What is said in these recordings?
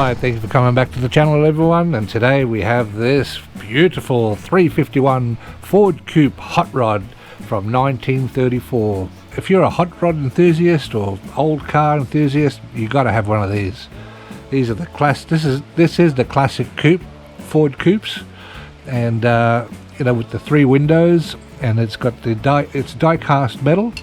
Alright, thank you for coming back to the channel, everyone, and today we have this beautiful 351 Ford Coupe hot rod from 1934. If you're a hot rod enthusiast or old car enthusiast, you got to have one of these. These are the this is the classic coupe, Ford Coupes, and you know, with the 3 windows, and it's got the die cast metal.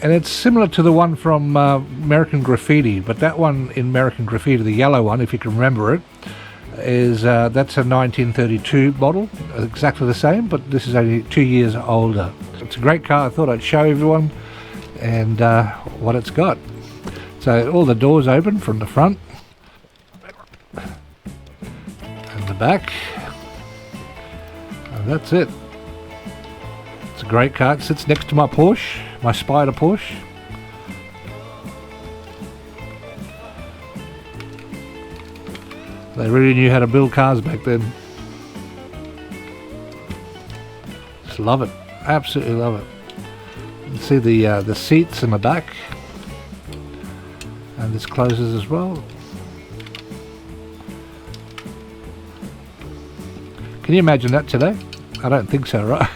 And it's similar to the one from American Graffiti, but that one in American Graffiti, the yellow one, if you can remember it, is that's a 1932 model, exactly the same, but this is only 2 years older. It's a great car. I thought I'd show everyone and what it's got. So all the doors open from the front and the back, and that's it. It's a great car. It sits next to my Porsche, my Spider Porsche. They really knew how to build cars back then. Just love it, absolutely love it. You can see the seats in the back, and this closes as well. Can you imagine that today? I don't think so, right?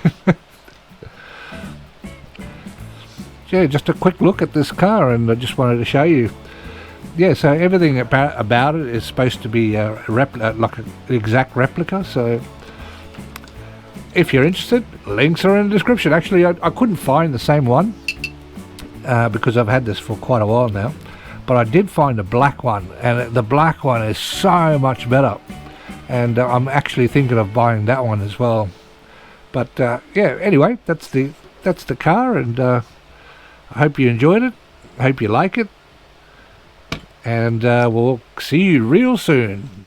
Yeah, just a quick look at this car, and I just wanted to show you. Yeah, so everything about it is supposed to be like an exact replica. So if you're interested, links are in the description. Actually, I couldn't find the same one because I've had this for quite a while now, but I did find a black one, and the black one is so much better, and I'm actually thinking of buying that one as well. But yeah, anyway, that's the car, and I hope you enjoyed it. I hope you like it. And we'll see you real soon.